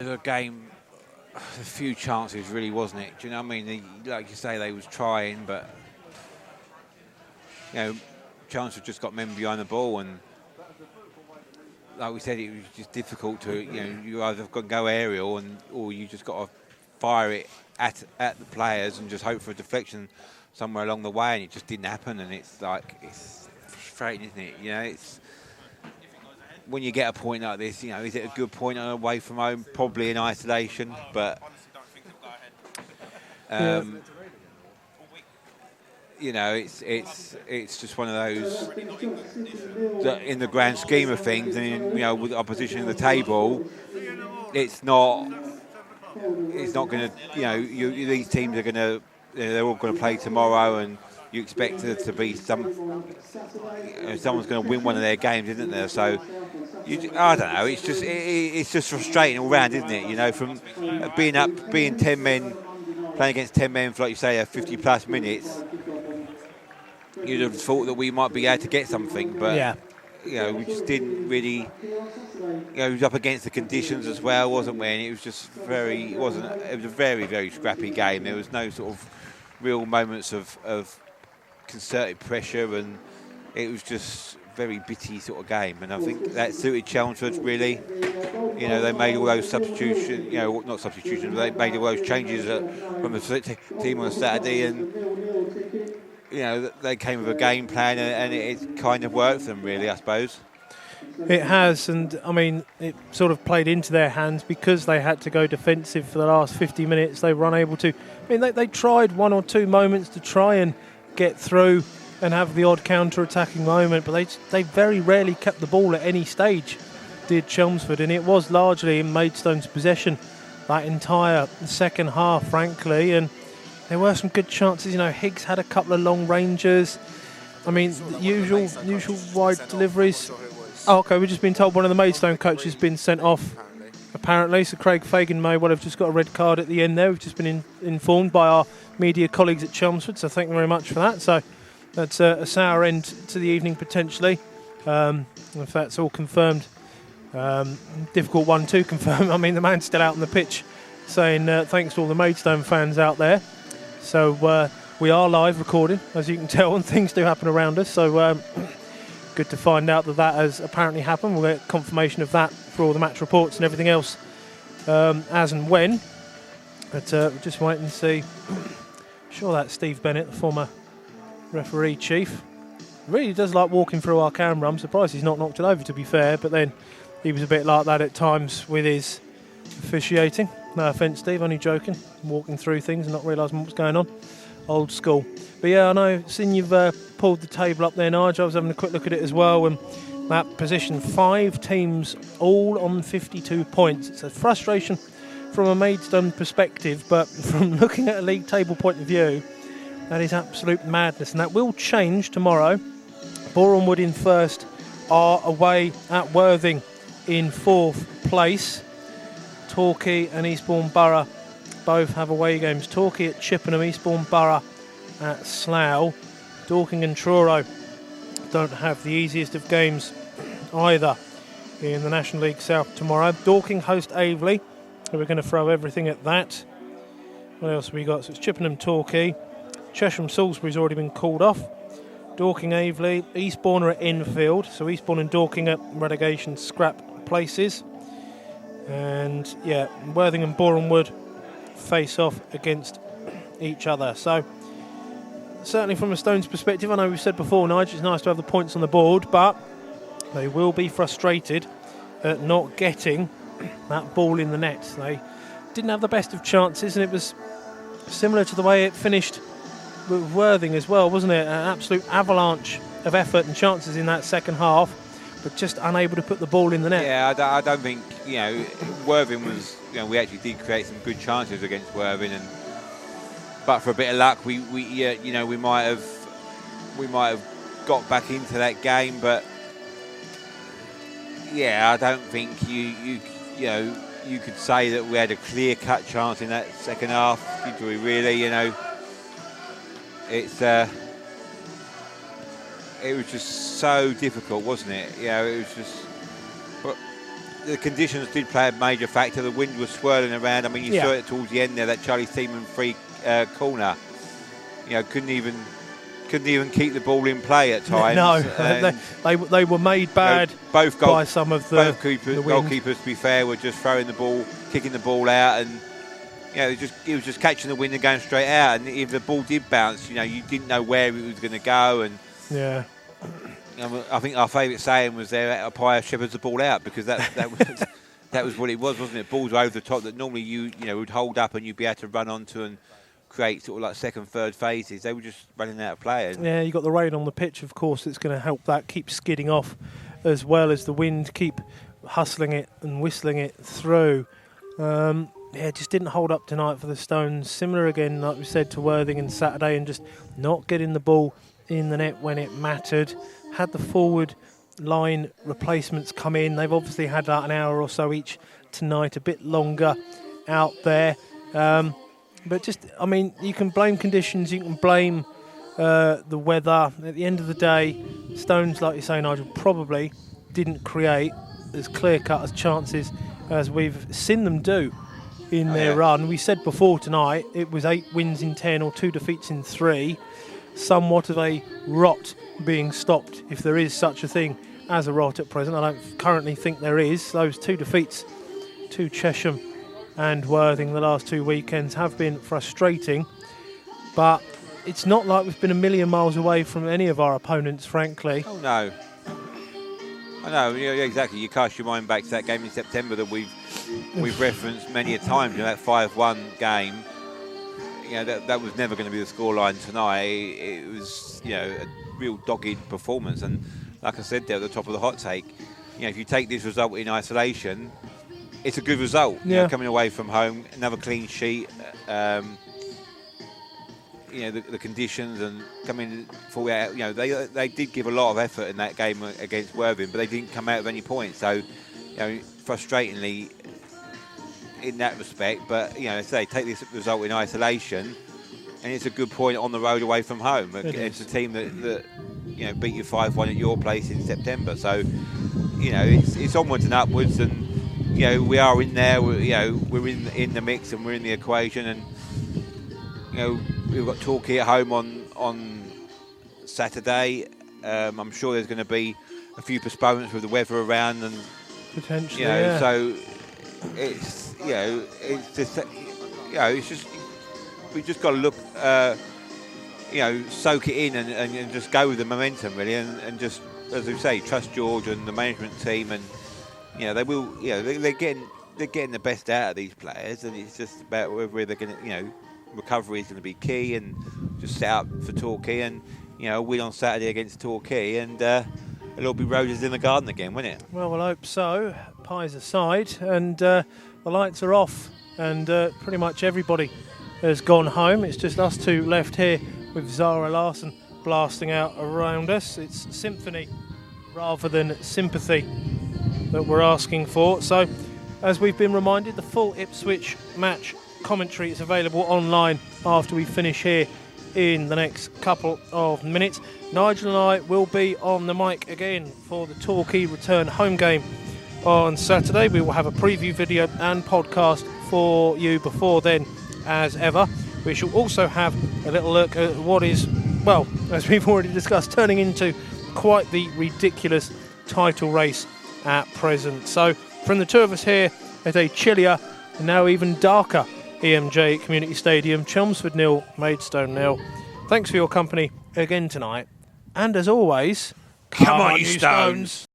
The game, a few chances really, wasn't it? Do you know what I mean? Like you say, they was trying, but Chelmsford just got men behind the ball, and like we said, it was just difficult to you either got to go aerial or you just got to fire it at the players and just hope for a deflection somewhere along the way, and it just didn't happen. And it's frustrating, isn't it? It's when you get a point like this, is it a good point away from home? Probably in isolation, but it's just one of those that in the grand scheme of things, and with opposition in the table, it's not going to. These teams are going to. They're all going to play tomorrow, and you expect there to be someone's going to win one of their games, isn't there? So. I don't know. It's just frustrating all round, isn't it? From being 10 men, playing against 10 men for, like you say, 50 plus minutes. You'd have thought that we might be able to get something, but we just didn't really. It was up against the conditions as well, wasn't we? And it was just it was a very, very scrappy game. There was no sort of real moments of concerted pressure, and it was just very bitty sort of game, and I think that suited Chelmsford really. They made all those substitutions, not substitutions, but they made all those changes from the team on Saturday, and they came with a game plan, and it kind of worked for them really, I suppose. It has, and I mean, it sort of played into their hands because they had to go defensive for the last 50 minutes. They were unable to. I mean, they tried one or two moments to try and get through and have the odd counter-attacking moment, but they very rarely kept the ball at any stage, did Chelmsford, and it was largely in Maidstone's possession that entire second half, frankly, and there were some good chances. Higgs had a couple of long rangers. I mean, usual wide deliveries. Oh, okay, we've just been told one of the Maidstone coaches has been sent off, apparently, so Craig Fagan may well have just got a red card at the end there. We've just been informed by our media colleagues at Chelmsford, so thank you very much for that. So that's a sour end to the evening, potentially. If that's all confirmed. Difficult one to confirm. I mean, the man's still out on the pitch saying thanks to all the Maidstone fans out there. So we are live recording, as you can tell, and things do happen around us. So good to find out that has apparently happened. We'll get confirmation of that for all the match reports and everything else as and when. But we'll just wait and see. Sure, that's Steve Bennett, the former referee chief. Really does like walking through our camera. I'm surprised he's not knocked it over, to be fair, but then he was a bit like that at times with his officiating. No offence, Steve, only joking. Walking through things and not realising what's going on. Old school. But yeah, I know, seeing you've pulled the table up there, Nigel, I was having a quick look at it as well, and that position, 5 teams all on 52 points. It's a frustration from a Maidstone perspective, but from looking at a league table point of view, that is absolute madness, and that will change tomorrow. Boreham Wood in first are away at Worthing in 4th place. Torquay and Eastbourne Borough both have away games. Torquay at Chippenham, Eastbourne Borough at Slough. Dorking and Truro don't have the easiest of games either in the National League South tomorrow. Dorking host Aveley, so we're going to throw everything at that. What else have we got? So it's Chippenham, Torquay. Chesham Salisbury's already been called off. Dorking, Aveley. Eastbourne are at Enfield, so Eastbourne and Dorking at relegation scrap places. And yeah, Worthing and Boreham Wood face off against each other. So certainly from a Stones perspective, I know we've said before, Nigel, it's nice to have the points on the board, but they will be frustrated at not getting that ball in the net. They didn't have the best of chances, and it was similar to the way it finished with Worthing as well, wasn't it? An absolute avalanche of effort and chances in that second half, but just unable to put the ball in the net. Yeah, I don't think, Worthing was, we actually did create some good chances against Worthing, but for a bit of luck, we might have got back into that game, but yeah, I don't think you could say that we had a clear-cut chance in that second half. Did we really? It was just so difficult, wasn't it? It was just. But the conditions did play a major factor. The wind was swirling around. I mean, you saw it towards the end there, that Charlie Seaman free corner. Couldn't even keep the ball in play at times. No, they were made bad by some of the goalkeepers. To be fair, were just throwing the ball, kicking the ball out, and it was just catching the wind and going straight out. And if the ball did bounce, you didn't know where it was going to go. And I think our favourite saying was there: "Umpire shepherds the ball out," because that was that was what it was, wasn't it? Balls were over the top that normally you would hold up and you'd be able to run onto and create sort of like second, third phases. They were just running out of play. Yeah, you got the rain on the pitch, of course. It's going to help that keep skidding off, as well as the wind keep hustling it and whistling it through. It just didn't hold up tonight for the Stones. Similar again, like we said, to Worthing and Saturday, and just not getting the ball in the net when it mattered. Had the forward line replacements come in. They've obviously had about an hour or so each tonight, a bit longer out there. But you can blame conditions, you can blame the weather. At the end of the day, Stones, like you say, Nigel, probably didn't create as clear-cut as chances as we've seen them do in their run. We said before tonight it was 8 wins in 10 or 2 defeats in 3. Somewhat of a rot being stopped, if there is such a thing as a rot at present. I don't currently think there is. Those 2 defeats to Chesham and Worthing the last 2 weekends have been frustrating, but it's not like we've been a million miles away from any of our opponents, frankly. Oh no, I know, exactly. You cast your mind back to that game in September that we've referenced many a time. That 5-1 game. That was never going to be the scoreline tonight. It was a real dogged performance, and like I said there at the top of the hot take, if you take this result in isolation, it's a good result. Coming away from home, another clean sheet. The conditions and coming full out. They did give a lot of effort in that game against Worthing, but they didn't come out with any points. So, frustratingly, in that respect. But they take this result in isolation, and it's a good point on the road away from home. It's a team that beat you 5-1 at your place in September. So, it's onwards and upwards, and we are in there. We're in the mix and we're in the equation, and we've got Torquay at home on Saturday. I'm sure there's going to be a few postponements with the weather around, and potentially. So it's it's just we just got to look, soak it in and just go with the momentum really, and just, as we say, trust George and the management team, and they will. They're getting the best out of these players, and it's just about whether they're going to, recovery is going to be key, and just set up for Torquay, and win on Saturday against Torquay, and it'll be roses in the garden again, won't it? Well, we'll hope so. Pies aside, and the lights are off, and pretty much everybody has gone home. It's just us 2 left here with Zara Larson blasting out around us. It's symphony rather than sympathy that we're asking for. So, as we've been reminded, the full Ipswich match commentary is available online after we finish here in the next couple of minutes. Nigel and I will be on the mic again for the Torquay return home game on Saturday. We will have a preview video and podcast for you before then, as ever. We shall also have a little look at what is, well, as we've already discussed, turning into quite the ridiculous title race at present. So from the 2 of us here at a chillier and now even darker EMJ Community Stadium, Chelmsford 0, Maidstone 0. Thanks for your company again tonight, and as always, come on you Stones.